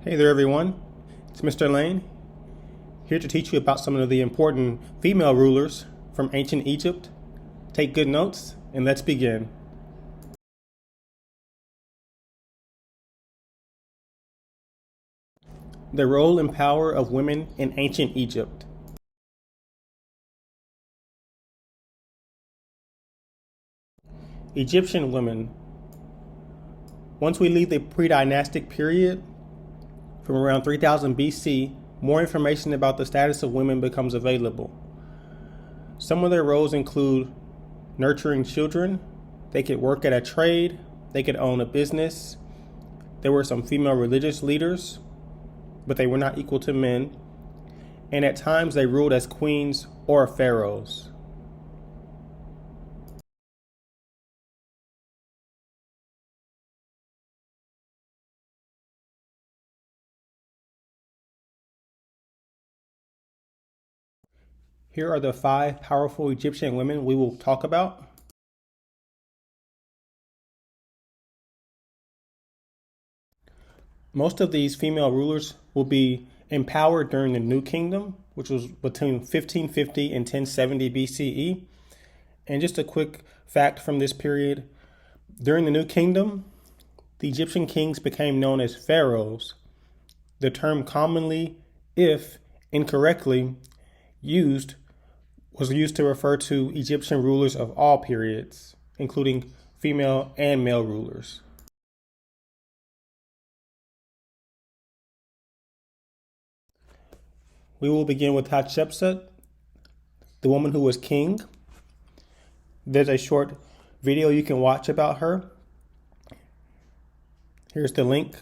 Hey there everyone, it's Mr. Lane, here to teach you about some of the important female rulers from ancient Egypt. Take good notes and let's begin. The role and power of women in ancient Egypt. Egyptian women. Once we leave the pre-dynastic period, from around 3000 BC, more information about the status of women becomes available. Some of their roles include nurturing children, they could work at a trade, they could own a business. There were some female religious leaders, but they were not equal to men. And at times they ruled as queens or pharaohs. Here are the 5 powerful Egyptian women we will talk about. Most of these female rulers will be empowered during the New Kingdom, which was between 1550 and 1070 BCE. And just a quick fact from this period, during the New Kingdom, the Egyptian kings became known as pharaohs. The term commonly, if incorrectly used, was used to refer to Egyptian rulers of all periods, including female and male rulers. We will begin with Hatshepsut, the woman who was king. There's a short video you can watch about her. Here's the link.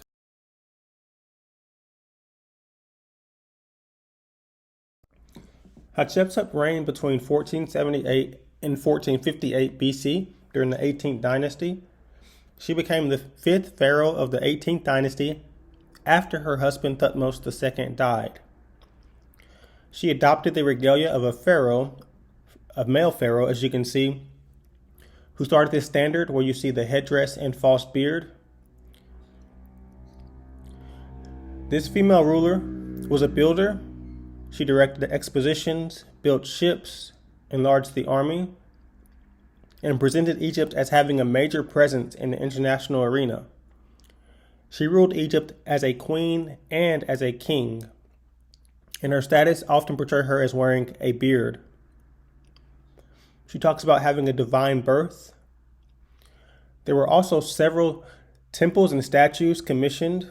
Hatshepsut reigned between 1478 and 1458 BC during the 18th dynasty. She became the 5th pharaoh of the 18th dynasty after her husband Thutmose II died. She adopted the regalia of a male pharaoh, as you can see, who started this standard where you see the headdress and false beard. This female ruler was a builder. She directed the expeditions, built ships, enlarged the army, and presented Egypt as having a major presence in the international arena. She ruled Egypt as a queen and as a king, and her status often portrayed her as wearing a beard. She talks about having a divine birth. There were also several temples and statues commissioned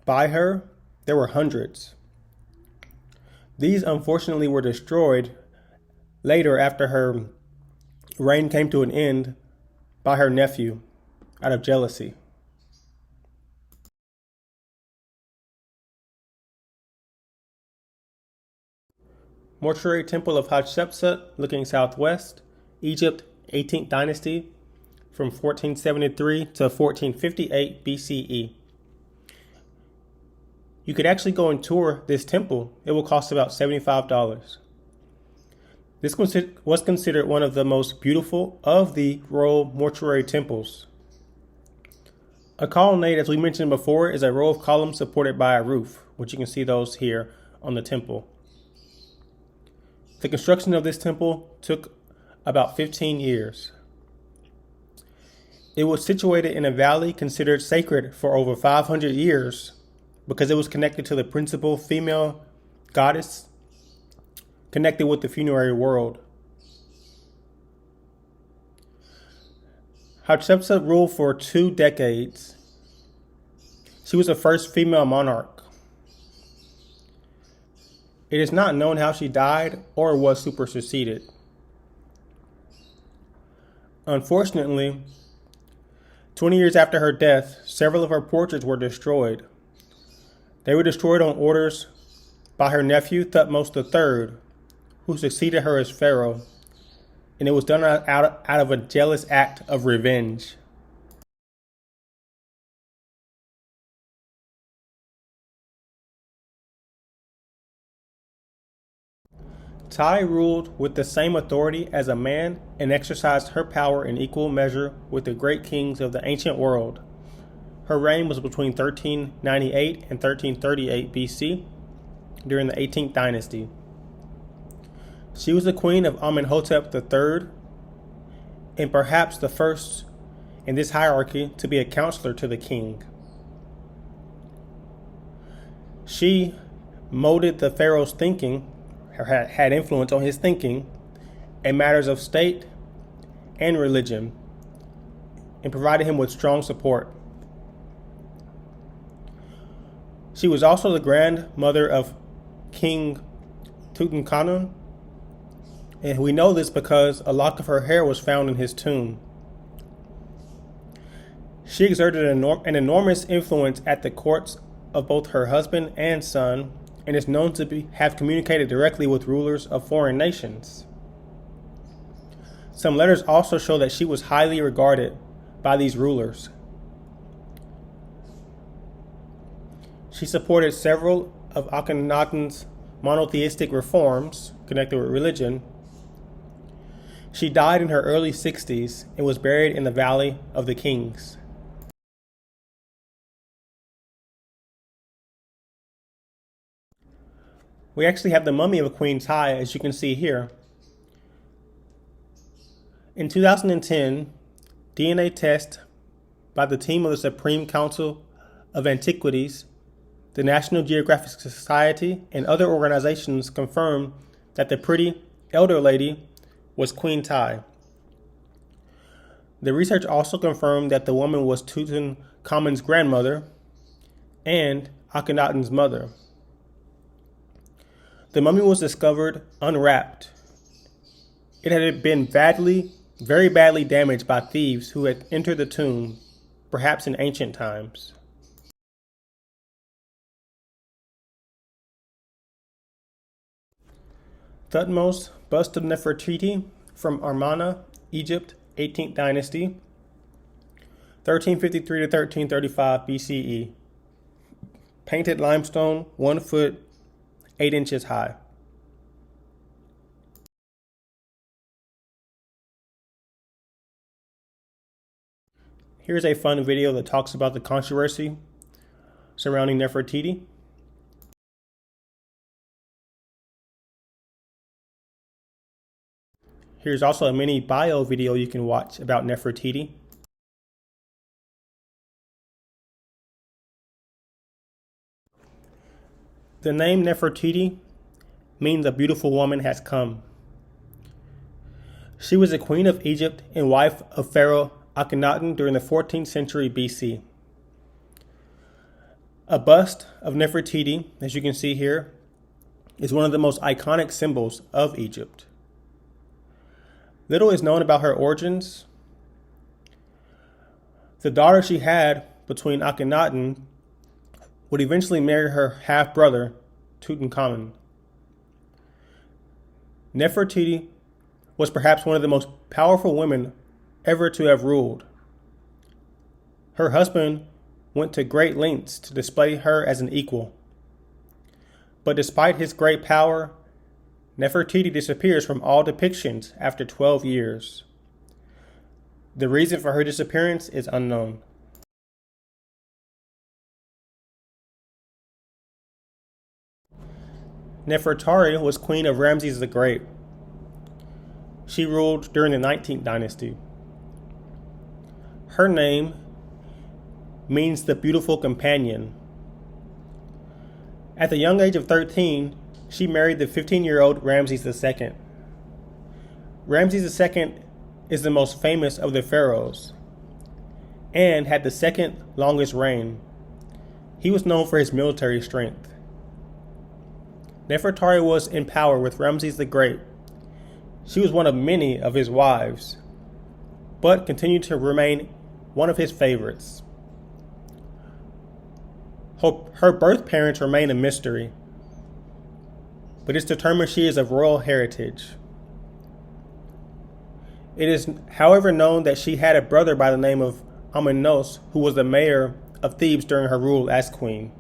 by her. There were hundreds. These unfortunately were destroyed later after her reign came to an end by her nephew out of jealousy. Mortuary Temple of Hatshepsut, looking southwest, Egypt, 18th dynasty, from 1473 to 1458 BCE. You could actually go and tour this temple. It will cost about $75. This was considered one of the most beautiful of the royal mortuary temples. A colonnade, as we mentioned before, is a row of columns supported by a roof, which you can see those here on the temple. The construction of this temple took about 15 years. It was situated in a valley considered sacred for over 500 years because it was connected to the principal female goddess connected with the funerary world. Hatshepsut ruled for 2 decades. She was the first female monarch. It is not known how she died or was superseded. Unfortunately, 20 years after her death, several of her portraits were destroyed. They were destroyed on orders by her nephew Thutmose III, who succeeded her as pharaoh, and it was done out of a jealous act of revenge. Tiye ruled with the same authority as a man and exercised her power in equal measure with the great kings of the ancient world. Her reign was between 1398 and 1338 BC during the 18th dynasty. She was the queen of Amenhotep III and perhaps the first in this hierarchy to be a counselor to the king. She molded the pharaoh's thinking, or had influence on his thinking in matters of state and religion, and provided him with strong support. She was also the grandmother of King Tutankhamun, and we know this because a lock of her hair was found in his tomb. She exerted an enormous influence at the courts of both her husband and son, and is known to have communicated directly with rulers of foreign nations. Some letters also show that she was highly regarded by these rulers. She supported several of Akhenaten's monotheistic reforms connected with religion. She died in her early 60s and was buried in the Valley of the Kings. We actually have the mummy of Queen Tiye, as you can see here. In 2010, DNA test by the team of the Supreme Council of Antiquities, the National Geographic Society, and other organizations confirmed that the pretty elder lady was Queen Tiye. The research also confirmed that the woman was Tutankhamun's grandmother and Akhenaten's mother. The mummy was discovered unwrapped. It had been very badly damaged by thieves who had entered the tomb, perhaps in ancient times. Thutmose bust of Nefertiti from Amarna, Egypt, 18th dynasty, 1353 to 1335 BCE. Painted limestone, 1 foot, 8 inches high. Here's a fun video that talks about the controversy surrounding Nefertiti. Here's also a mini bio video you can watch about Nefertiti. The name Nefertiti means a beautiful woman has come. She was a queen of Egypt and wife of Pharaoh Akhenaten during the 14th century BC. A bust of Nefertiti, as you can see here, is one of the most iconic symbols of Egypt. Little is known about her origins. The daughter she had between Akhenaten would eventually marry her half-brother, Tutankhamun. Nefertiti was perhaps one of the most powerful women ever to have ruled. Her husband went to great lengths to display her as an equal. But despite his great power, Nefertiti disappears from all depictions after 12 years. The reason for her disappearance is unknown. Nefertari was queen of Rameses the Great. She ruled during the 19th dynasty. Her name means the beautiful companion. At the young age of 13, she married the 15-year-old Rameses II. Rameses II is the most famous of the pharaohs and had the second longest reign. He was known for his military strength. Nefertari was in power with Rameses the Great. She was one of many of his wives, but continued to remain one of his favorites. Her birth parents remain a mystery, but it's determined she is of royal heritage. It is, however, known that she had a brother by the name of Amenos, who was the mayor of Thebes during her rule as queen.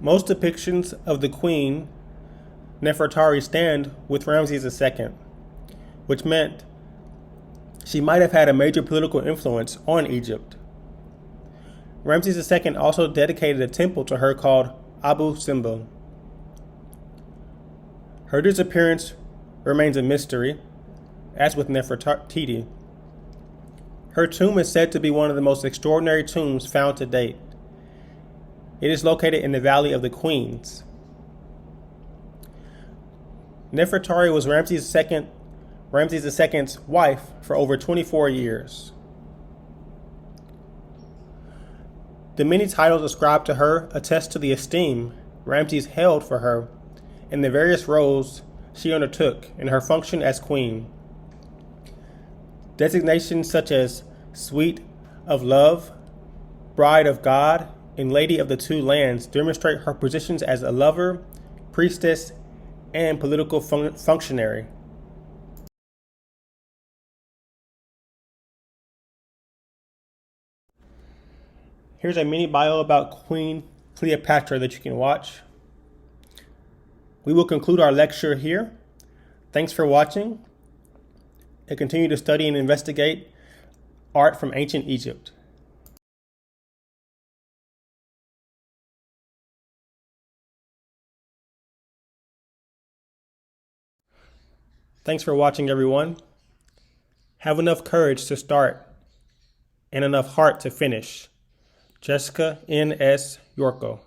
Most depictions of the queen Nefertari stand with Ramses II. which meant she might have had a major political influence on Egypt. Ramses II also dedicated a temple to her called Abu Simbel. Her disappearance remains a mystery, as with Nefertiti. Her tomb is said to be one of the most extraordinary tombs found to date. It is located in the Valley of the Queens. Nefertari was Ramses II's wife for over 24 years. The many titles ascribed to her attest to the esteem Ramses held for her and the various roles she undertook in her function as queen. Designations such as Sweet of Love, Bride of God, and Lady of the Two Lands demonstrate her positions as a lover, priestess, and political functionary. Here's a mini bio about Queen Cleopatra that you can watch. We will conclude our lecture here. Thanks for watching, and continue to study and investigate art from ancient Egypt. Thanks for watching, everyone. Have enough courage to start and enough heart to finish. Jessica N.S. Yorko.